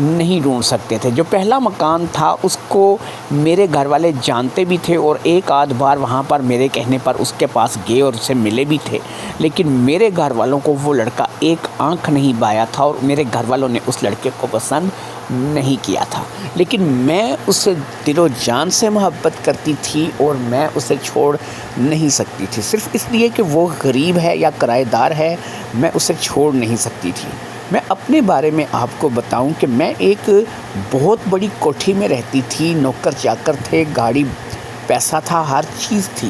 نہیں ڈھونڈ سکتے تھے۔ جو پہلا مکان تھا اس کو میرے گھر والے جانتے بھی تھے اور ایک آدھ بار وہاں پر میرے کہنے پر اس کے پاس گئے اور اسے ملے بھی تھے، لیکن میرے گھر والوں کو وہ لڑکا ایک آنکھ نہیں بایا تھا اور میرے گھر والوں نے اس لڑکے کو پسند نہیں کیا تھا۔ لیکن میں اس سے دل و جان سے محبت کرتی تھی اور میں اسے چھوڑ نہیں سکتی تھی، صرف اس لیے کہ وہ غریب ہے یا کرایہ دار ہے، میں اسے چھوڑ نہیں سکتی تھی۔ میں اپنے بارے میں آپ کو بتاؤں کہ میں ایک بہت بڑی کوٹھی میں رہتی تھی، نوکر چاکر تھے، گاڑی پیسہ تھا، ہر چیز تھی،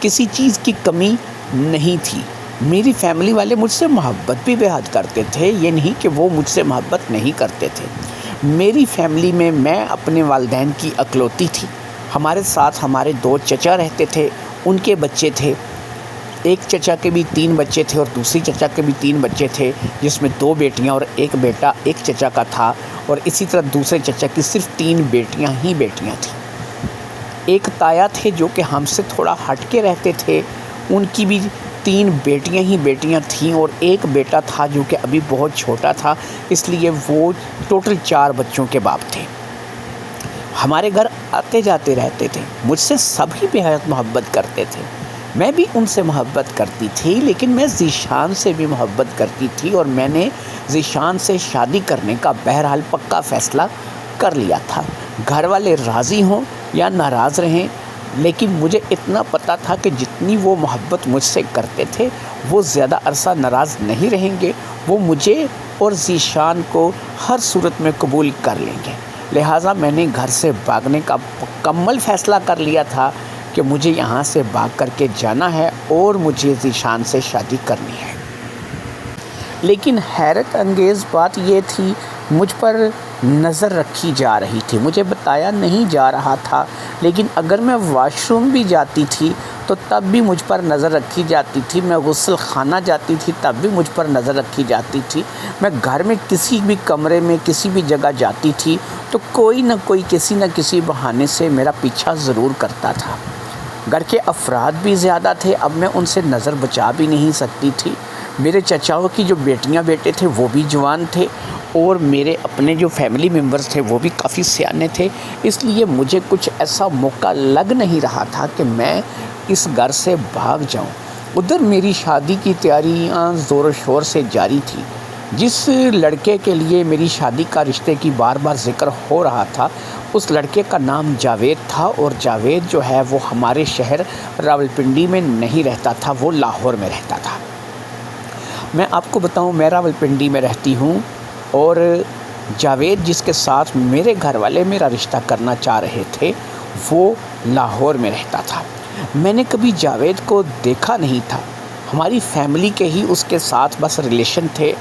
کسی چیز کی کمی نہیں تھی۔ میری فیملی والے مجھ سے محبت بھی بے حد کرتے تھے، یہ نہیں کہ وہ مجھ سے محبت نہیں کرتے تھے۔ میری فیملی میں اپنے والدین کی اکلوتی تھی۔ ہمارے ساتھ ہمارے 2 چچا رہتے تھے، ان کے بچے تھے، ایک چچا کے بھی 3 بچے تھے اور دوسری چچا کے بھی 3 بچے تھے، جس میں 2 بیٹیاں اور ایک بیٹا ایک چچا کا تھا، اور اسی طرح دوسرے چچا کی صرف 3 بیٹیاں ہی بیٹیاں تھیں۔ ایک تایا تھے جو کہ ہم سے تھوڑا ہٹ کے رہتے تھے، ان کی بھی 3 بیٹیاں ہی بیٹیاں تھیں، اور ایک بیٹا تھا جو کہ ابھی بہت چھوٹا تھا، اس لیے وہ ٹوٹل 4 بچوں کے باپ تھے۔ ہمارے گھر آتے جاتے رہتے تھے، مجھ سے سبھی بے حد محبت کرتے تھے، میں بھی ان سے محبت کرتی تھی، لیکن میں ذیشان سے بھی محبت کرتی تھی، اور میں نے ذیشان سے شادی کرنے کا بہرحال پکا فیصلہ کر لیا تھا۔ گھر والے راضی ہوں یا ناراض رہیں، لیکن مجھے اتنا پتہ تھا کہ جتنی وہ محبت مجھ سے کرتے تھے وہ زیادہ عرصہ ناراض نہیں رہیں گے، وہ مجھے اور ذیشان کو ہر صورت میں قبول کر لیں گے۔ لہٰذا میں نے گھر سے بھاگنے کا مکمل فیصلہ کر لیا تھا کہ مجھے یہاں سے بھاگ کر کے جانا ہے اور مجھے ذیشان سے شادی کرنی ہے۔ لیکن حیرت انگیز بات یہ تھی، مجھ پر نظر رکھی جا رہی تھی، مجھے بتایا نہیں جا رہا تھا، لیکن اگر میں واش روم بھی جاتی تھی تو تب بھی مجھ پر نظر رکھی جاتی تھی، میں غسل خانہ جاتی تھی تب بھی مجھ پر نظر رکھی جاتی تھی، میں گھر میں کسی بھی کمرے میں کسی بھی جگہ جاتی تھی تو کوئی نہ کوئی کسی نہ کسی بہانے سے میرا پیچھا ضرور کرتا تھا۔ گھر کے افراد بھی زیادہ تھے، اب میں ان سے نظر بچا بھی نہیں سکتی تھی۔ میرے چچاؤں کی جو بیٹیاں بیٹے تھے وہ بھی جوان تھے، اور میرے اپنے جو فیملی ممبرز تھے وہ بھی کافی سیانے تھے، اس لیے مجھے کچھ ایسا موقع لگ نہیں رہا تھا کہ میں اس گھر سے بھاگ جاؤں۔ ادھر میری شادی کی تیاریاں زور و شور سے جاری تھی۔ جس لڑکے کے لیے میری شادی کا رشتے کی بار بار ذکر ہو رہا تھا، اس لڑکے کا نام جاوید تھا، اور جاوید جو ہے وہ ہمارے شہر راولپنڈی میں نہیں رہتا تھا، وہ لاہور میں رہتا تھا۔ میں آپ کو بتاؤں، میں راولپنڈی میں رہتی ہوں، اور جاوید جس کے ساتھ میرے گھر والے میرا رشتہ کرنا چاہ رہے تھے وہ لاہور میں رہتا تھا۔ میں نے کبھی جاوید کو دیکھا نہیں تھا، ہماری فیملی کے ہی اس کے ساتھ بس ریلیشن تھے۔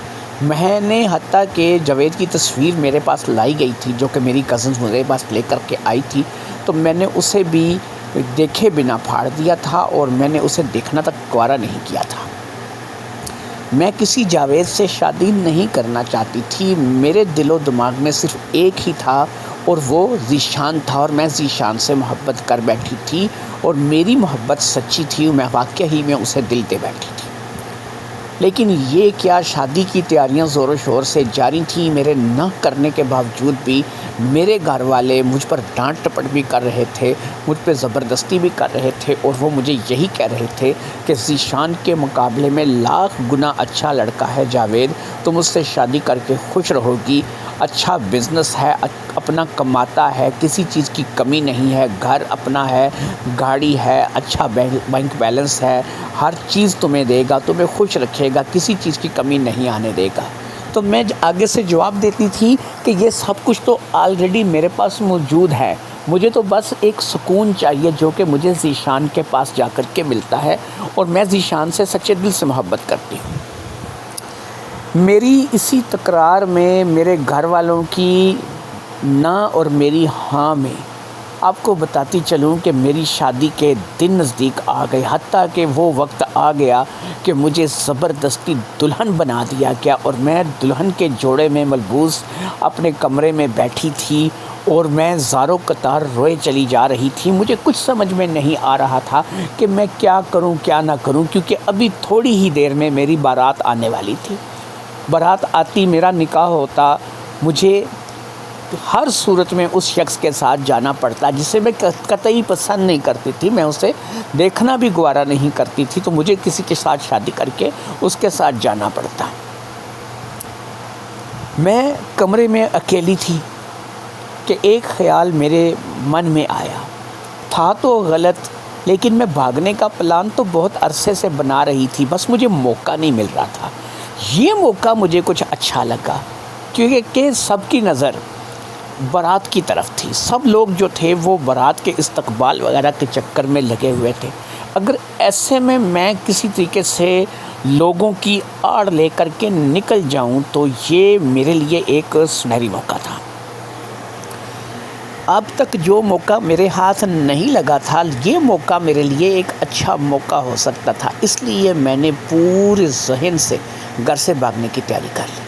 میں نے حتیٰ کہ جاوید کی تصویر میرے پاس لائی گئی تھی جو کہ میری کزنز میرے پاس لے کر کے آئی تھی، تو میں نے اسے بھی دیکھے بنا پھاڑ دیا تھا، اور میں نے اسے دیکھنا تک گوارا نہیں کیا تھا۔ میں کسی جاوید سے شادی نہیں کرنا چاہتی تھی، میرے دل و دماغ میں صرف ایک ہی تھا، اور وہ ذیشان تھا، اور میں ذیشان سے محبت کر بیٹھی تھی، اور میری محبت سچی تھی، میں واقعی ہی میں اسے دل دے بیٹھی تھی۔ لیکن یہ کیا، شادی کی تیاریاں زور و شور سے جاری تھیں، میرے نہ کرنے کے باوجود بھی میرے گھر والے مجھ پر ڈانٹ ٹپٹ بھی کر رہے تھے، مجھ پہ زبردستی بھی کر رہے تھے، اور وہ مجھے یہی کہہ رہے تھے کہ ذیشان کے مقابلے میں لاکھ گنا اچھا لڑکا ہے جاوید، تم اس سے شادی کر کے خوش رہو گی، اچھا بزنس ہے، اپنا کماتا ہے، کسی چیز کی کمی نہیں ہے، گھر اپنا ہے، گاڑی ہے، اچھا بینک بیلنس ہے، ہر چیز تمہیں دے گا، تمہیں خوش رکھے گا، کسی چیز کی کمی نہیں آنے دے گا۔ تو میں آگے سے جواب دیتی تھی کہ یہ سب کچھ تو آلریڈی میرے پاس موجود ہے، مجھے تو بس ایک سکون چاہیے جو کہ مجھے ذیشان کے پاس جا کر کے ملتا ہے، اور میں ذیشان سے سچے دل سے محبت کرتی ہوں۔ میری اسی تکرار میں میرے گھر والوں کی نہ اور میری ہاں میں آپ کو بتاتی چلوں کہ میری شادی کے دن نزدیک آ گئے، حتیٰ کہ وہ وقت آ گیا کہ مجھے زبردستی دلہن بنا دیا گیا، اور میں دلہن کے جوڑے میں ملبوس اپنے کمرے میں بیٹھی تھی، اور میں زاروں قطار روئے چلی جا رہی تھی۔ مجھے کچھ سمجھ میں نہیں آ رہا تھا کہ میں کیا کروں کیا نہ کروں، کیونکہ ابھی تھوڑی ہی دیر میں میری بارات آنے والی تھی۔ بارات آتی، میرا نکاح ہوتا، مجھے ہر صورت میں اس شخص کے ساتھ جانا پڑتا جسے میں قطعی پسند نہیں کرتی تھی، میں اسے دیکھنا بھی گوارا نہیں کرتی تھی، تو مجھے کسی کے ساتھ شادی کر کے اس کے ساتھ جانا پڑتا۔ میں کمرے میں اکیلی تھی کہ ایک خیال میرے من میں آیا، تھا تو غلط، لیکن میں بھاگنے کا پلان تو بہت عرصے سے بنا رہی تھی، بس مجھے موقع نہیں مل رہا تھا۔ یہ موقع مجھے کچھ اچھا لگا کیونکہ سب کی نظر بارات کی طرف تھی، سب لوگ جو تھے وہ بارات کے استقبال وغیرہ کے چکر میں لگے ہوئے تھے۔ اگر ایسے میں کسی طریقے سے لوگوں کی آڑ لے کر کے نکل جاؤں تو یہ میرے لیے ایک سنہری موقع تھا۔ اب تک جو موقع میرے ہاتھ نہیں لگا تھا، یہ موقع میرے لیے ایک اچھا موقع ہو سکتا تھا، اس لیے میں نے پورے ذہن سے گھر سے بھاگنے کی تیاری کر لی۔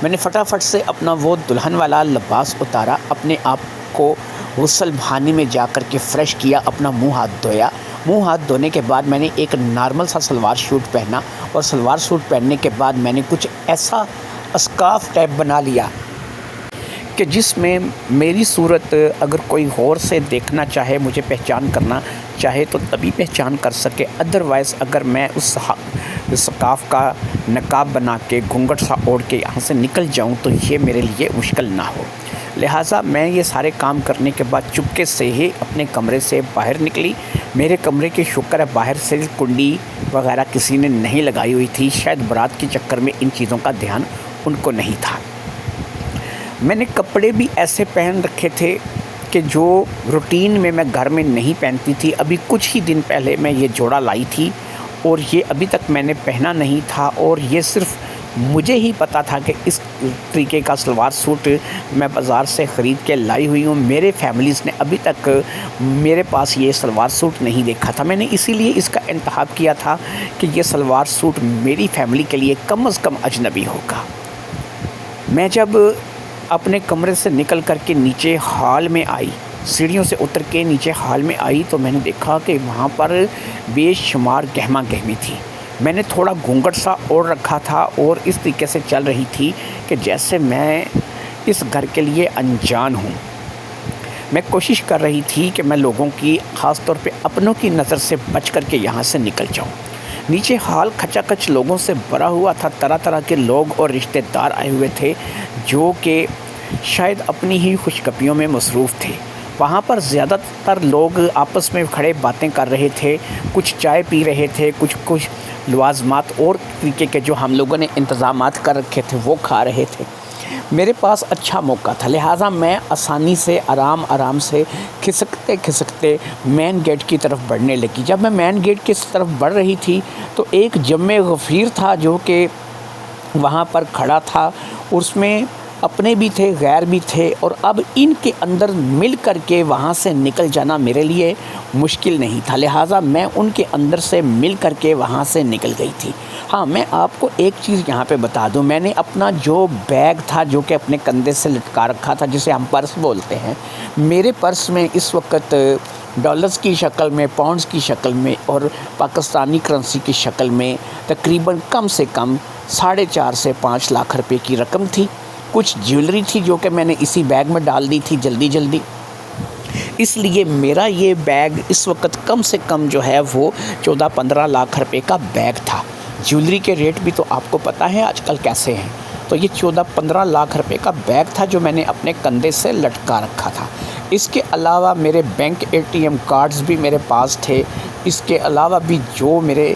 میں نے فٹافٹ سے اپنا وہ دلہن والا لباس اتارا، اپنے آپ کو غسل خانے میں جا کر کے فریش کیا، اپنا منہ ہاتھ دھویا۔ منہ ہاتھ دھونے کے بعد میں نے ایک نارمل سا سلوار سوٹ پہنا، اور سلوار سوٹ پہننے کے بعد میں نے کچھ ایسا اسکارف ٹائپ بنا لیا کہ جس میں میری صورت اگر کوئی غور سے دیکھنا چاہے، مجھے پہچان کرنا چاہے تو تبھی پہچان کر سکے، ادروائز اگر میں اس اسکارف کا نقاب بنا کے گھونگھٹ سا اوڑھ کے یہاں سے نکل جاؤں تو یہ میرے لیے مشکل نہ ہو۔ لہٰذا میں یہ سارے کام کرنے کے بعد چپکے سے ہی اپنے کمرے سے باہر نکلی۔ میرے کمرے کی شکر ہے باہر سے کنڈی وغیرہ کسی نے نہیں لگائی ہوئی تھی، شاید بارات کے چکر میں ان چیزوں کا دھیان ان کو نہیں تھا۔ میں نے کپڑے بھی ایسے پہن رکھے تھے کہ جو روٹین میں گھر میں نہیں پہنتی تھی۔ ابھی کچھ ہی دن پہلے میں یہ جوڑا لائی تھی اور یہ ابھی تک میں نے پہنا نہیں تھا، اور یہ صرف مجھے ہی پتا تھا کہ اس طریقے کا سلوار سوٹ میں بازار سے خرید کے لائی ہوئی ہوں۔ میرے فیملیز نے ابھی تک میرے پاس یہ سلوار سوٹ نہیں دیکھا تھا۔ میں نے اسی لیے اس کا انتخاب کیا تھا کہ یہ سلوار سوٹ میری فیملی کے لیے کم از کم اجنبی ہوگا۔ میں جب اپنے کمرے سے نکل کر کے نیچے ہال میں آئی، سیڑھیوں سے اتر کے نیچے ہال میں آئی تو میں نے دیکھا کہ وہاں پر بے شمار گہما گہمی تھی۔ میں نے تھوڑا گھونگھٹ سا اوڑھ رکھا تھا اور اس طریقے سے چل رہی تھی کہ جیسے میں اس گھر کے لیے انجان ہوں۔ میں کوشش کر رہی تھی کہ میں لوگوں کی، خاص طور پہ اپنوں کی نظر سے بچ کر کے یہاں سے نکل جاؤں۔ نیچے ہال کھچا کچ لوگوں سے بھرا ہوا تھا، طرح طرح کے لوگ اور رشتہ دار آئے ہوئے تھے جو کہ شاید اپنی ہی خوشگپیوں میں مصروف تھے۔ وہاں پر زیادہ تر لوگ آپس میں کھڑے باتیں کر رہے تھے، کچھ چائے پی رہے تھے، کچھ لوازمات اور طریقے کے جو ہم لوگوں نے انتظامات کر رکھے تھے وہ کھا رہے تھے۔ میرے پاس اچھا موقع تھا، لہٰذا میں آسانی سے آرام سے کھسکتے مین گیٹ کی طرف بڑھنے لگی۔ جب میں مین گیٹ کی طرف بڑھ رہی تھی تو ایک جمع غفیر تھا جو کہ وہاں پر کھڑا تھا، اس میں اپنے بھی تھے غیر بھی تھے، اور اب ان کے اندر مل کر کے وہاں سے نکل جانا میرے لیے مشکل نہیں تھا، لہٰذا میں ان کے اندر سے مل کر کے وہاں سے نکل گئی تھی۔ ہاں، میں آپ کو ایک چیز یہاں پہ بتا دوں، میں نے اپنا جو بیگ تھا جو کہ اپنے کندھے سے لٹکا رکھا تھا، جسے ہم پرس بولتے ہیں، میرے پرس میں اس وقت ڈالرز کی شکل میں، پاؤنڈز کی شکل میں اور پاکستانی کرنسی کی شکل میں تقریباً کم سے کم 4.5 سے 5 لاکھ روپے کی رقم تھی۔ کچھ جیولری تھی جو کہ میں نے اسی بیگ میں ڈال دی تھی جلدی، اس لیے میرا یہ بیگ اس وقت کم سے کم جو ہے وہ 14-15 لاکھ روپے کا بیگ تھا۔ جیولری کے ریٹ بھی تو آپ کو پتہ ہے آج کل کیسے ہیں، تو یہ 14-15 لاکھ روپے کا بیگ تھا جو میں نے اپنے کندھے سے لٹکا رکھا تھا۔ اس کے علاوہ میرے بینک ATM کارڈز بھی میرے پاس تھے، اس کے علاوہ بھی جو میرے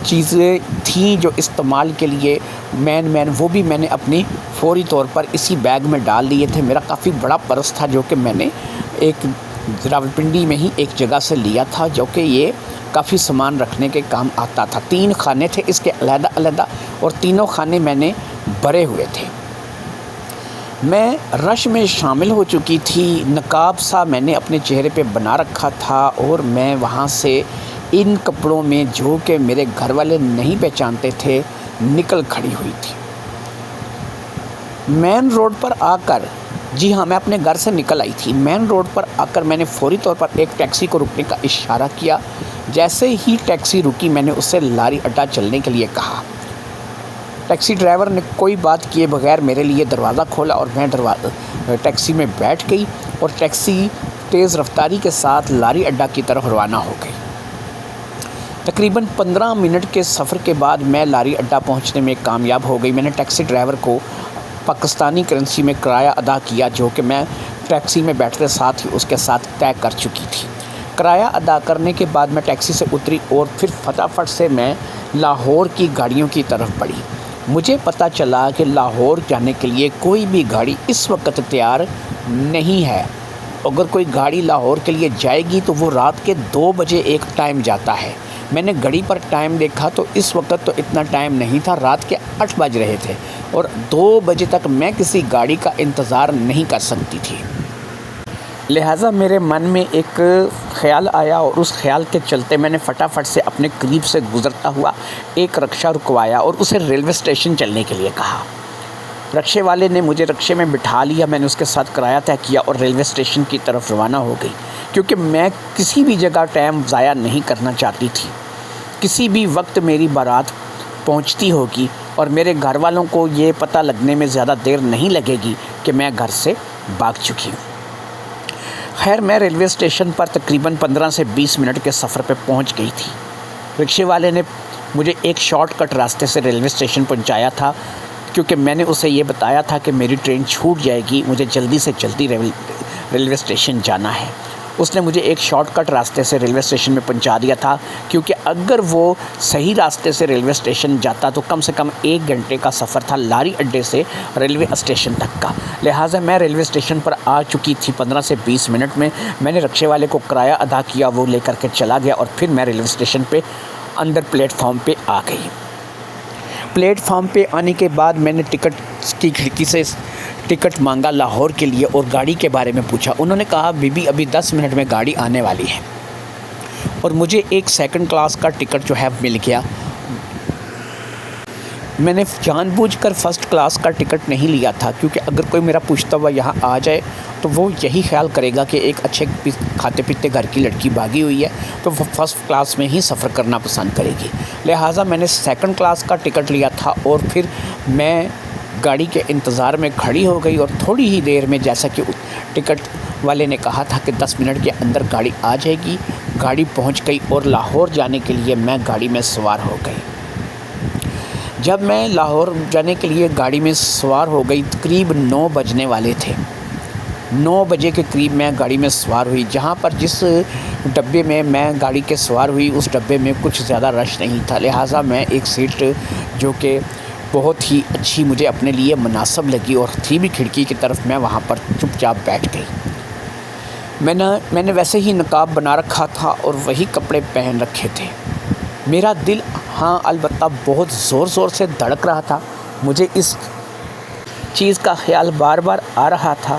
چیزیں تھیں جو استعمال کے لیے مین وہ بھی میں نے اپنی فوری طور پر اسی بیگ میں ڈال دیے تھے۔ میرا کافی بڑا پرس تھا جو کہ میں نے ایک راولپنڈی میں ہی ایک جگہ سے لیا تھا، جو کہ یہ کافی سامان رکھنے کے کام آتا تھا۔ 3 خانے تھے اس کے علیحدہ اور تینوں خانے میں نے بھرے ہوئے تھے۔ میں رش میں شامل ہو چکی تھی، نقاب سا میں نے اپنے چہرے پہ بنا رکھا تھا، اور میں وہاں سے ان کپڑوں میں جو کہ میرے گھر والے نہیں پہچانتے تھے نکل کھڑی ہوئی تھی۔ مین روڈ پر آ کر، جی ہاں، میں اپنے گھر سے نکل آئی تھی، مین روڈ پر آ کر میں نے فوری طور پر ایک ٹیکسی کو رکنے کا اشارہ کیا۔ جیسے ہی ٹیکسی رکی میں نے اس سے لاری اڈا چلنے کے لیے کہا۔ ٹیکسی ڈرائیور نے کوئی بات کیے بغیر میرے لیے دروازہ کھولا اور میں ٹیکسی میں بیٹھ گئی اور ٹیکسی تیز رفتاری کے ساتھ لاری اڈا کی طرف روانہ ہو گئی۔ تقریباً 15 منٹ کے سفر کے بعد میں لاری اڈا پہنچنے میں کامیاب ہو گئی۔ میں نے ٹیکسی ڈرائیور کو پاکستانی کرنسی میں کرایہ ادا کیا، جو کہ میں ٹیکسی میں بیٹھتے ساتھ ہی اس کے ساتھ طے کر چکی تھی۔ کرایہ ادا کرنے کے بعد میں ٹیکسی سے اتری اور پھر فٹافٹ سے میں لاہور کی گاڑیوں کی طرف بڑھی۔ مجھے پتہ چلا کہ لاہور جانے کے لیے کوئی بھی گاڑی اس وقت تیار نہیں ہے۔ اگر کوئی گاڑی لاہور کے لیے جائے گی تو وہ رات کے 2 بجے ایک ٹائم جاتا ہے۔ میں نے گھڑی پر ٹائم دیکھا تو اس وقت تو اتنا ٹائم نہیں تھا، رات کے 8 بج رہے تھے اور 2 بجے تک میں کسی گاڑی کا انتظار نہیں کر سکتی تھی۔ لہٰذا میرے من میں ایک خیال آیا اور اس خیال کے چلتے میں نے فٹافٹ سے اپنے قریب سے گزرتا ہوا ایک رکشہ رکوایا اور اسے ریلوے اسٹیشن چلنے کے لیے کہا۔ رکشے والے نے مجھے رکشے میں بٹھا لیا۔ میں نے اس کے ساتھ کرایہ طے کیا اور ریلوے اسٹیشن کی طرف روانہ ہو گئی، کیونکہ میں کسی بھی جگہ ٹائم ضائع نہیں کرنا چاہتی تھی۔ کسی بھی وقت میری بارات پہنچتی ہوگی اور میرے گھر والوں کو یہ پتہ لگنے میں زیادہ دیر نہیں لگے گی کہ میں گھر سے بھاگ چکی ہوں۔ خیر، میں ریلوے اسٹیشن پر تقریباً 15 سے 20 منٹ کے سفر پہ پہنچ گئی تھی۔ رکشے والے نے مجھے ایک شارٹ کٹ راستے سے ریلوے اسٹیشن پہنچایا تھا، کیونکہ میں نے اسے یہ بتایا تھا کہ میری ٹرین چھوٹ جائے گی، مجھے جلدی سے جلدی ریلوے اسٹیشن جانا ہے۔ اس نے مجھے ایک شارٹ کٹ راستے سے ریلوے اسٹیشن میں پہنچا دیا تھا، کیونکہ اگر وہ صحیح راستے سے ریلوے اسٹیشن جاتا تو کم سے کم 1 گھنٹے کا سفر تھا لاری اڈے سے ریلوے اسٹیشن تک کا۔ لہٰذا میں ریلوے اسٹیشن پر آ چکی تھی 15 سے 20 منٹ میں۔ میں نے رکشے والے کو کرایہ ادا کیا، وہ لے کر کے چلا گیا اور پھر میں ریلوے اسٹیشن پہ اندر پلیٹ فارم پہ آ گئی۔ پلیٹ فارم پہ آنے کے بعد میں نے ٹکٹ کی کھڑکی سے ٹکٹ مانگا لاہور کے لیے اور گاڑی کے بارے میں پوچھا۔ انہوں نے کہا بی بی ابھی 10 منٹ میں گاڑی آنے والی ہے، اور مجھے ایک 2nd کلاس کا ٹکٹ جو ہے مل گیا۔ میں نے جان بوجھ کر 1st کلاس کا ٹکٹ نہیں لیا تھا، کیونکہ اگر کوئی میرا پوچھتا ہوا یہاں آ جائے تو وہ یہی خیال کرے گا کہ ایک اچھے کھاتے پیتے گھر کی لڑکی بھاگی ہوئی ہے تو وہ 1st کلاس میں ہی سفر کرنا پسند کرے گی۔ لہٰذا میں نے 2nd کلاس کا ٹکٹ لیا تھا اور پھر میں گاڑی کے انتظار میں کھڑی ہو گئی، اور تھوڑی ہی دیر میں جیسا کہ ٹکٹ والے نے کہا تھا کہ 10 منٹ کے اندر گاڑی آ جائے گی، گاڑی پہنچ گئی اور لاہور جانے کے لیے میں گاڑی میں سوار ہو گئی۔ جب میں لاہور جانے کے لیے گاڑی میں سوار ہو گئی قریب 9 بجنے والے تھے۔ 9 بجے کے قریب میں گاڑی میں سوار ہوئی۔ جہاں پر جس ڈبے میں گاڑی کے سوار ہوئی اس ڈبے میں کچھ زیادہ رش نہیں تھا، لہٰذا میں ایک سیٹ جو کہ بہت ہی اچھی مجھے اپنے لیے مناسب لگی اور تھی بھی کھڑکی کی طرف، میں وہاں پر چپ چاپ بیٹھ گئی۔ میں نے ویسے ہی نقاب بنا رکھا تھا اور وہی کپڑے پہن رکھے تھے۔ میرا دل ہاں البتہ بہت زور زور سے دھڑک رہا تھا۔ مجھے اس چیز کا خیال بار بار آ رہا تھا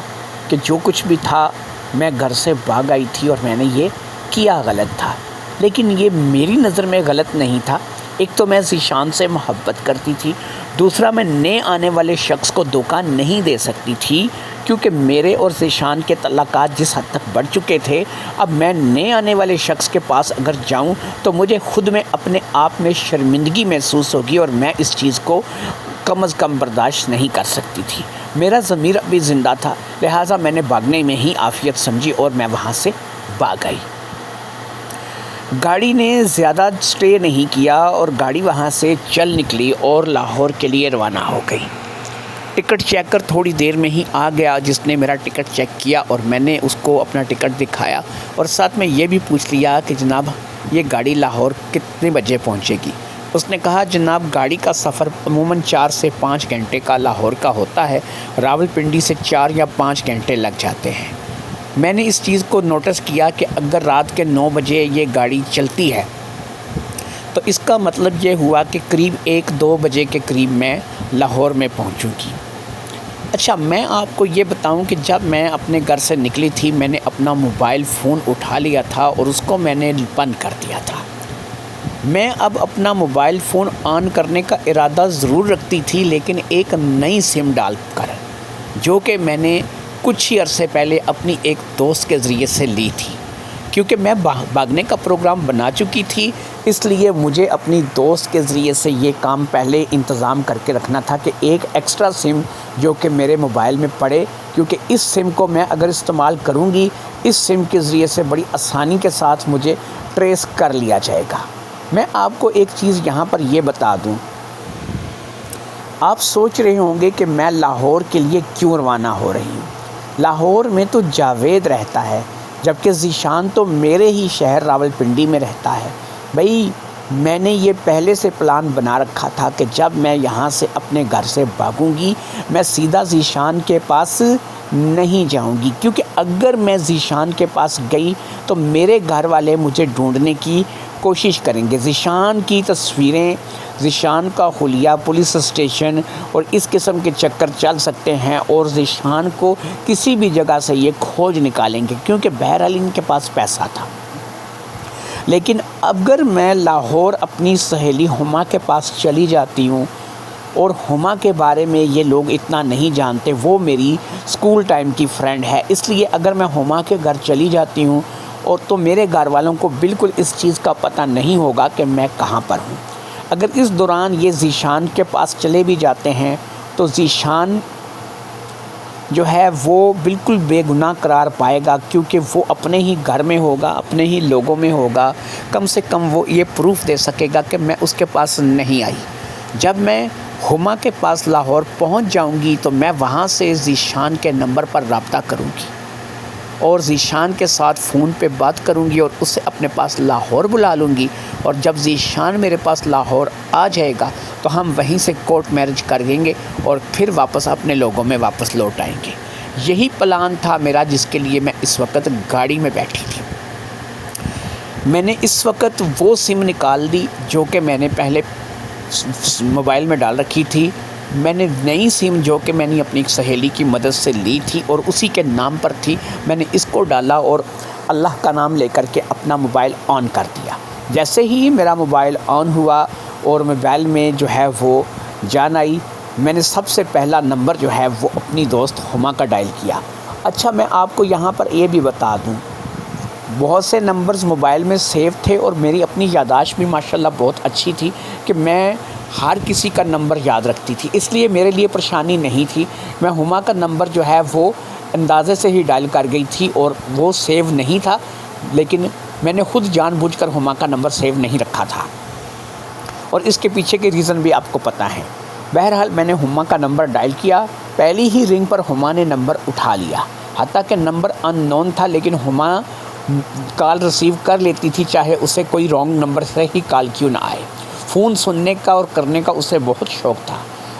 کہ جو کچھ بھی تھا میں گھر سے بھاگ آئی تھی اور میں نے یہ کیا غلط تھا، لیکن یہ میری نظر میں غلط نہیں تھا۔ ایک تو میں ذیشان سے محبت کرتی تھی، دوسرا میں نئے آنے والے شخص کو دھوکہ نہیں دے سکتی تھی، کیونکہ میرے اور ذیشان کے تعلقات جس حد تک بڑھ چکے تھے، اب میں نئے آنے والے شخص کے پاس اگر جاؤں تو مجھے خود میں اپنے آپ میں شرمندگی محسوس ہوگی اور میں اس چیز کو کم از کم برداشت نہیں کر سکتی تھی۔ میرا ضمیر ابھی زندہ تھا، لہٰذا میں نے بھاگنے میں ہی عافیت سمجھی اور میں وہاں سے بھاگ آئی۔ گاڑی نے زیادہ سٹے نہیں کیا اور گاڑی وہاں سے چل نکلی اور لاہور کے لیے روانہ ہو گئی۔ ٹکٹ چیکر تھوڑی دیر میں ہی آ گیا، جس نے میرا ٹکٹ چیک کیا اور میں نے اس کو اپنا ٹکٹ دکھایا اور ساتھ میں یہ بھی پوچھ لیا کہ جناب یہ گاڑی لاہور کتنے بجے پہنچے گی۔ اس نے کہا جناب گاڑی کا سفر عموماً 4 سے 5 گھنٹے کا لاہور کا ہوتا ہے، راولپنڈی سے 4 یا 5 گھنٹے لگ جاتے ہیں۔ میں نے اس چیز کو نوٹس کیا کہ اگر رات کے 9 بجے یہ گاڑی چلتی ہے تو اس کا مطلب یہ ہوا کہ قریب 1-2 بجے کے قریب میں لاہور میں پہنچوں گی۔ اچھا، میں آپ کو یہ بتاؤں کہ جب میں اپنے گھر سے نکلی تھی میں نے اپنا موبائل فون اٹھا لیا تھا اور اس کو میں نے بند کر دیا تھا۔ میں اب اپنا موبائل فون آن کرنے کا ارادہ ضرور رکھتی تھی، لیکن ایک نئی سم ڈال کر، جو کہ میں نے کچھ ہی عرصے پہلے اپنی ایک دوست کے ذریعے سے لی تھی، کیونکہ میں بھاگنے کا پروگرام بنا چکی تھی۔ اس لیے مجھے اپنی دوست کے ذریعے سے یہ کام پہلے انتظام کر کے رکھنا تھا کہ ایک ایکسٹرا سم جو کہ میرے موبائل میں پڑے، کیونکہ اس سم کو میں اگر استعمال کروں گی، اس سم کے ذریعے سے بڑی آسانی کے ساتھ مجھے ٹریس کر لیا جائے گا۔ میں آپ کو ایک چیز یہاں پر یہ بتا دوں، آپ سوچ رہے ہوں گے کہ میں لاہور کے لیے کیوں روانہ ہو رہی ہوں۔ لاہور میں تو جاوید رہتا ہے، جبکہ ذیشان تو میرے ہی شہر راولپنڈی میں رہتا ہے۔ بھائی میں نے یہ پہلے سے پلان بنا رکھا تھا کہ جب میں یہاں سے اپنے گھر سے بھاگوں گی، میں سیدھا ذیشان کے پاس نہیں جاؤں گی، کیونکہ اگر میں ذیشان کے پاس گئی تو میرے گھر والے مجھے ڈھونڈنے کی کوشش کریں گے۔ ذیشان کی تصویریں، ذیشان کا حلیہ پولیس اسٹیشن اور اس قسم کے چکر چل سکتے ہیں، اور ذیشان کو کسی بھی جگہ سے یہ کھوج نکالیں گے، کیونکہ بہرحال ان کے پاس پیسہ تھا۔ لیکن اگر میں لاہور اپنی سہیلی ہما کے پاس چلی جاتی ہوں، اور ہما کے بارے میں یہ لوگ اتنا نہیں جانتے، وہ میری اسکول ٹائم کی فرینڈ ہے، اس لیے اگر میں ہما کے گھر چلی جاتی ہوں اور تو میرے گھر والوں کو بالکل اس چیز کا پتہ نہیں ہوگا کہ میں کہاں پر ہوں۔ اگر اس دوران یہ ذیشان کے پاس چلے بھی جاتے ہیں تو ذیشان جو ہے وہ بالکل بے گناہ قرار پائے گا، کیونکہ وہ اپنے ہی گھر میں ہوگا، اپنے ہی لوگوں میں ہوگا، کم سے کم وہ یہ پروف دے سکے گا کہ میں اس کے پاس نہیں آئی۔ جب میں ہما کے پاس لاہور پہنچ جاؤں گی تو میں وہاں سے ذیشان کے نمبر پر رابطہ کروں گی اور ذیشان کے ساتھ فون پہ بات کروں گی اور اسے اپنے پاس لاہور بلا لوں گی، اور جب ذیشان میرے پاس لاہور آ جائے گا تو ہم وہیں سے کورٹ میرج کر دیں گے اور پھر واپس اپنے لوگوں میں واپس لوٹ آئیں گے۔ یہی پلان تھا میرا، جس کے لیے میں اس وقت گاڑی میں بیٹھی تھی۔ میں نے اس وقت وہ سم نکال دی جو کہ میں نے پہلے موبائل میں ڈال رکھی تھی۔ میں نے نئی سم جو کہ میں نے اپنی ایک سہیلی کی مدد سے لی تھی اور اسی کے نام پر تھی، میں نے اس کو ڈالا اور اللہ کا نام لے کر کے اپنا موبائل آن کر دیا۔ جیسے ہی میرا موبائل آن ہوا اور موبائل میں جو ہے وہ جان آئی، میں نے سب سے پہلا نمبر جو ہے وہ اپنی دوست ہما کا ڈائل کیا۔ اچھا میں آپ کو یہاں پر یہ بھی بتا دوں، بہت سے نمبرز موبائل میں سیو تھے اور میری اپنی یادداشت بھی ماشاءاللہ بہت اچھی تھی کہ میں ہر کسی کا نمبر یاد رکھتی تھی، اس لیے میرے لیے پریشانی نہیں تھی۔ میں ہما کا نمبر جو ہے وہ اندازے سے ہی ڈائل کر گئی تھی اور وہ سیو نہیں تھا، لیکن میں نے خود جان بوجھ کر ہما کا نمبر سیو نہیں رکھا تھا، اور اس کے پیچھے کے ریزن بھی آپ کو پتہ ہے۔ بہرحال میں نے ہما کا نمبر ڈائل کیا، پہلی ہی رنگ پر ہما نے نمبر اٹھا لیا، حتیٰ کہ نمبر ان نون تھا، لیکن ہما کال ریسیو کر لیتی تھی، چاہے اسے کوئی رانگ نمبر سے ہی کال کیوں نہ آئے۔ فون سننے کا اور کرنے کا اسے بہت شوق تھا۔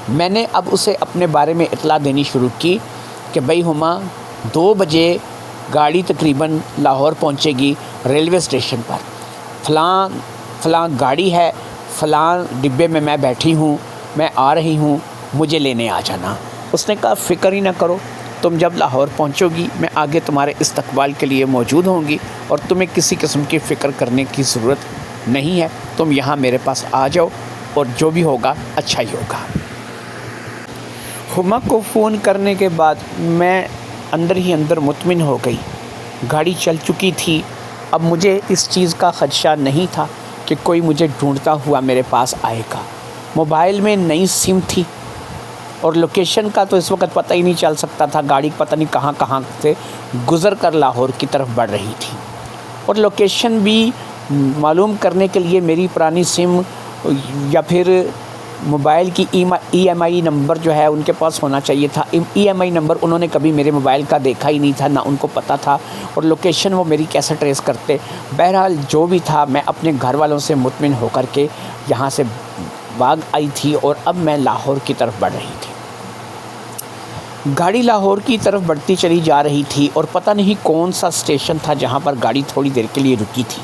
میں نے اب اسے اپنے بارے میں اطلاع دینی شروع کی کہ بھائی ہما 2 بجے گاڑی تقریباً لاہور پہنچے گی ریلوے اسٹیشن پر، فلاں گاڑی ہے، فلاں ڈبے میں بیٹھی ہوں، میں آ رہی ہوں، مجھے لینے آ جانا۔ اس نے کہا فکر ہی نہ کرو، تم جب لاہور پہنچو گی میں آگے تمہارے استقبال کے لیے موجود ہوں گی اور تمہیں کسی قسم کی فکر کرنے کی ضرورت نہیں ہے، تم یہاں میرے پاس آ جاؤ اور جو بھی ہوگا اچھا ہی ہوگا۔ ہما کو فون کرنے کے بعد میں اندر ہی اندر مطمئن ہو گئی، گاڑی چل چکی تھی، اب مجھے اس چیز کا خدشہ نہیں تھا کہ کوئی مجھے ڈھونڈتا ہوا میرے پاس آئے گا۔ موبائل میں نئی سم تھی اور لوکیشن کا تو اس وقت پتہ ہی نہیں چل سکتا تھا، گاڑی پتہ نہیں کہاں سے گزر کر لاہور کی طرف بڑھ رہی تھی، اور لوکیشن بھی معلوم کرنے کے لیے میری پرانی سم یا پھر موبائل کی ای ایم آئی نمبر جو ہے ان کے پاس ہونا چاہیے تھا۔ ای ایم آئی نمبر انہوں نے کبھی میرے موبائل کا دیکھا ہی نہیں تھا، نہ ان کو پتہ تھا، اور لوکیشن وہ میری کیسے ٹریس کرتے۔ بہرحال جو بھی تھا، میں اپنے گھر والوں سے مطمئن ہو کر کے یہاں سے بھاگ آئی تھی اور اب میں لاہور کی طرف بڑھ رہی تھی۔ گاڑی لاہور کی طرف بڑھتی چلی جا رہی تھی اور پتہ نہیں کون سا اسٹیشن تھا جہاں پر گاڑی تھوڑی دیر کے لیے رکی تھی۔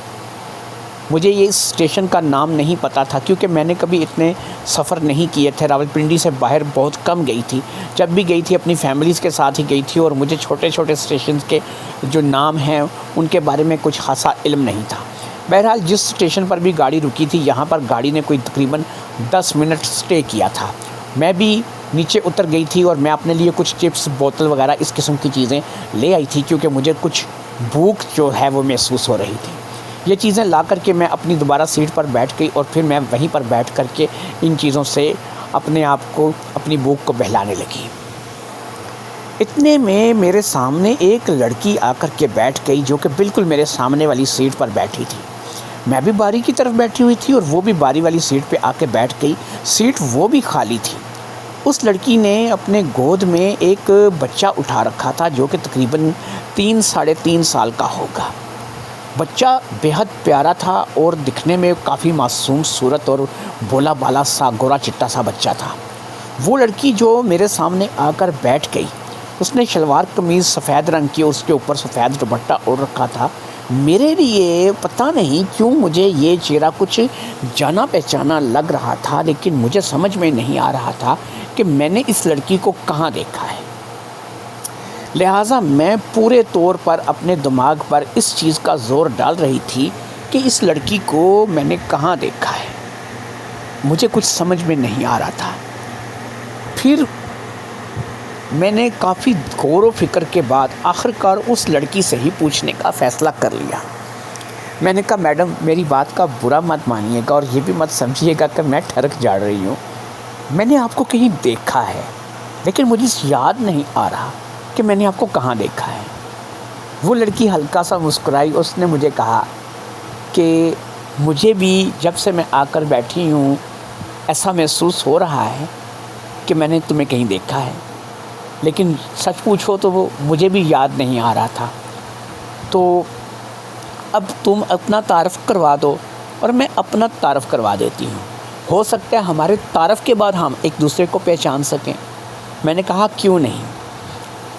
مجھے یہ اسٹیشن کا نام نہیں پتہ تھا، کیونکہ میں نے کبھی اتنے سفر نہیں کیے تھے، راولپنڈی سے باہر بہت کم گئی تھی، جب بھی گئی تھی اپنی فیملیز کے ساتھ ہی گئی تھی، اور مجھے چھوٹے چھوٹے اسٹیشنز کے جو نام ہیں ان کے بارے میں کچھ خاصا علم نہیں تھا۔ بہرحال جس اسٹیشن پر بھی گاڑی رکی تھی، یہاں پر گاڑی نے کوئی تقریباً 10 منٹ سٹے کیا تھا۔ میں بھی نیچے اتر گئی تھی اور میں اپنے لیے کچھ چپس، بوتل وغیرہ اس قسم کی چیزیں لے آئی تھی، کیونکہ مجھے کچھ بھوک جو ہے وہ محسوس ہو رہی تھی۔ یہ چیزیں لا کر کے میں اپنی دوبارہ سیٹ پر بیٹھ گئی اور پھر میں وہیں پر بیٹھ کر کے ان چیزوں سے اپنے آپ کو، اپنی بھوک کو بہلانے لگی۔ اتنے میں میرے سامنے ایک لڑکی آ کر کے بیٹھ گئی جو کہ بالکل میرے سامنے والی سیٹ پر بیٹھی تھی۔ میں بھی باری کی طرف بیٹھی ہوئی تھی اور وہ بھی باری والی سیٹ پہ آ کے بیٹھ گئی۔ سیٹ وہ بھی خالی تھی۔ اس لڑکی نے اپنے گود میں ایک بچہ اٹھا رکھا تھا جو کہ تقریباً 3-3.5 سال کا ہوگا۔ بچہ بےحد پیارا تھا اور دکھنے میں کافی معصوم صورت اور بولا بالا سا گورا چٹا سا بچہ تھا۔ وہ لڑکی جو میرے سامنے آ کر بیٹھ گئی، اس نے شلوار قمیض سفید رنگ کی، اس کے اوپر سفید دوپٹہ اوڑھ رکھا تھا۔ میرے لیے پتہ نہیں کیوں مجھے یہ چہرہ کچھ جانا پہچانا لگ رہا تھا، لیکن مجھے سمجھ میں نہیں آ رہا تھا کہ میں نے اس لڑکی کو کہاں دیکھا ہے۔ لہٰذا میں پورے طور پر اپنے دماغ پر اس چیز کا زور ڈال رہی تھی کہ اس لڑکی کو میں نے کہاں دیکھا ہے۔ مجھے کچھ سمجھ میں نہیں آ رہا تھا۔ پھر میں نے کافی غور و فکر کے بعد آخرکار اس لڑکی سے ہی پوچھنے کا فیصلہ کر لیا۔ میں نے کہا میڈم میری بات کا برا مت مانیے گا اور یہ بھی مت سمجھیے گا کہ میں ٹھڑک جا رہی ہوں، میں نے آپ کو کہیں دیکھا ہے لیکن مجھے یاد نہیں آ رہا کہ میں نے آپ کو کہاں دیکھا ہے۔ وہ لڑکی ہلکا سا مسکرائی، اس نے مجھے کہا کہ مجھے بھی جب سے میں آ کر بیٹھی ہوں ایسا محسوس ہو رہا ہے کہ میں نے تمہیں کہیں دیکھا ہے، لیکن سچ پوچھو تو وہ مجھے بھی یاد نہیں آ رہا تھا۔ تو اب تم اپنا تعارف کروا دو اور میں اپنا تعارف کروا دیتی ہوں، ہو سکتا ہے ہمارے تعارف کے بعد ہم ایک دوسرے کو پہچان سکیں۔ میں نے کہا کیوں نہیں،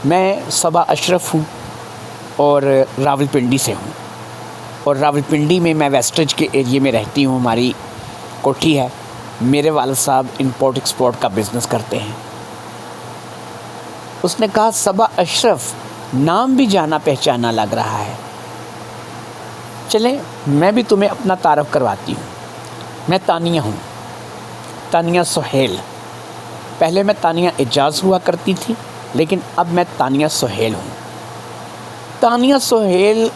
میں صبا اشرف ہوں اور راولپنڈی سے ہوں، اور راولپنڈی میں ویسٹرج کے ایریے میں رہتی ہوں، ہماری کوٹھی ہے۔ میرے والد صاحب امپورٹ ایکسپورٹ کا بزنس کرتے ہیں۔ اس نے کہا صبا اشرف نام بھی جانا پہچانا لگ رہا ہے، چلیں میں بھی تمہیں اپنا تعارف کرواتی ہوں۔ میں تانیہ ہوں، تانیہ سہیل۔ پہلے میں تانیہ اعجاز ہوا کرتی تھی لیکن اب میں تانیہ سہیل ہوں۔ تانیہ سہیل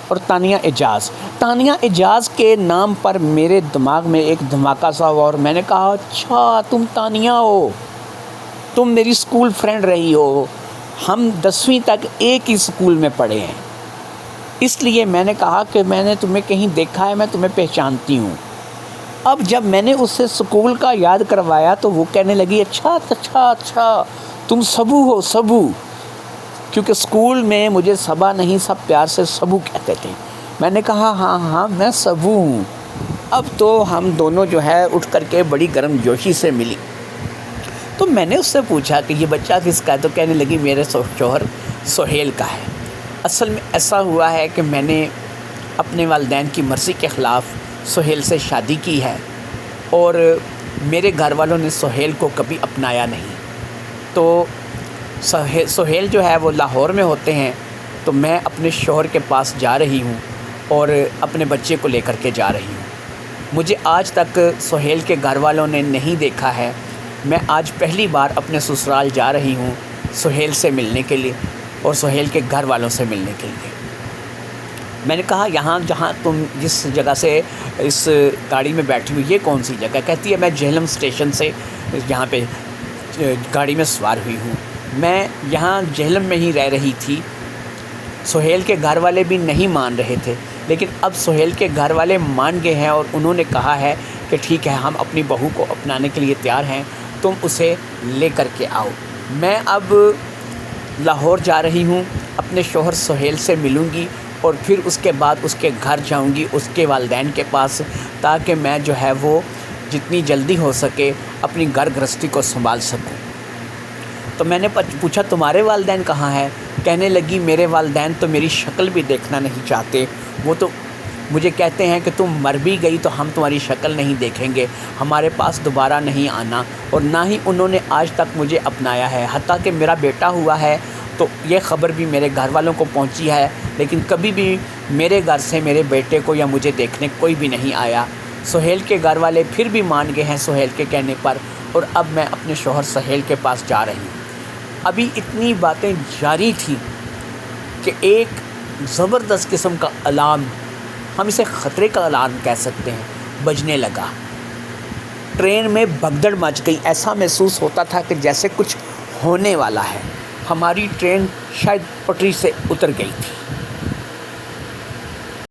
اور تانیہ اعجاز، تانیہ اعجاز کے نام پر میرے دماغ میں ایک دھماکہ سا ہوا اور میں نے کہا اچھا تم تانیہ ہو، تم میری اسکول فرینڈ رہی ہو، ہم 10ویں تک ایک ہی اسکول میں پڑھے ہیں، اس لیے میں نے کہا کہ میں نے تمہیں کہیں دیکھا ہے، میں تمہیں پہچانتی ہوں۔ اب جب میں نے اس سے اسکول کا یاد کروایا تو وہ کہنے لگی اچھا تم سبو ہو، سبو، کیونکہ اسکول میں مجھے صبا نہیں سب پیار سے سبو کہتے تھے۔ میں نے کہا ہاں میں سبو ہوں۔ اب تو ہم دونوں جو ہے اٹھ کر کے بڑی گرم جوشی سے ملی۔ تو میں نے اس سے پوچھا کہ یہ بچہ کس کا ہے، تو کہنے لگی میرے شوہر سہیل کا ہے۔ اصل میں ایسا ہوا ہے کہ میں نے اپنے والدین کی مرضی کے خلاف سہیل سے شادی کی ہے اور میرے گھر والوں نے سہیل کو کبھی اپنایا نہیں۔ تو سہیل جو ہے وہ لاہور میں ہوتے ہیں، تو میں اپنے شوہر کے پاس جا رہی ہوں اور اپنے بچے کو لے کر کے جا رہی ہوں۔ مجھے آج تک سہیل کے گھر والوں نے نہیں دیکھا ہے۔ میں آج پہلی بار اپنے سسرال جا رہی ہوں سہیل سے ملنے کے لیے اور سہیل کے گھر والوں سے ملنے کے لیے۔ میں نے کہا یہاں جہاں تم جس جگہ سے اس گاڑی میں بیٹھی ہوئی یہ کون سی جگہ؟ کہتی ہے میں جہلم اسٹیشن سے یہاں پہ گاڑی میں سوار ہوئی ہوں۔ میں یہاں جہلم میں ہی رہ رہی تھی۔ سہیل کے گھر والے بھی نہیں مان رہے تھے، لیکن اب سہیل کے گھر والے مان گئے ہیں اور انہوں نے کہا ہے کہ ٹھیک ہے ہم اپنی بہو کو اپنانے کے لیے تیار ہیں، تم اسے لے کر کے آؤ۔ میں اب لاہور جا رہی ہوں، اپنے شوہر سہیل سے ملوں گی اور پھر اس کے بعد اس کے گھر جاؤں گی، اس کے والدین کے پاس، تاکہ میں جو ہے وہ جتنی جلدی ہو سکے اپنی گھر گرہستی کو سنبھال سکوں۔ تو میں نے پوچھا تمہارے والدین کہاں ہیں؟ کہنے لگی میرے والدین تو میری شکل بھی دیکھنا نہیں چاہتے، وہ تو مجھے کہتے ہیں کہ تم مر بھی گئی تو ہم تمہاری شکل نہیں دیکھیں گے، ہمارے پاس دوبارہ نہیں آنا، اور نہ ہی انہوں نے آج تک مجھے اپنایا ہے۔ حتیٰ کہ میرا بیٹا ہوا ہے تو یہ خبر بھی میرے گھر والوں کو پہنچی ہے، لیکن کبھی بھی میرے گھر سے میرے بیٹے کو یا مجھے دیکھنے کوئی بھی نہیں آیا۔ سہیل کے گھر والے پھر بھی مان گئے ہیں سہیل کے کہنے پر، اور اب میں اپنے شوہر سہیل کے پاس جا رہی ہوں۔ ابھی اتنی باتیں جاری تھی کہ ایک زبردست قسم کا الارم ہم اسے خطرے کا اعلان کہہ سکتے ہیں، بجنے لگا۔ ٹرین میں بھگدڑ مچ گئی، ایسا محسوس ہوتا تھا کہ جیسے کچھ ہونے والا ہے۔ ہماری ٹرین شاید پٹری سے اتر گئی تھی۔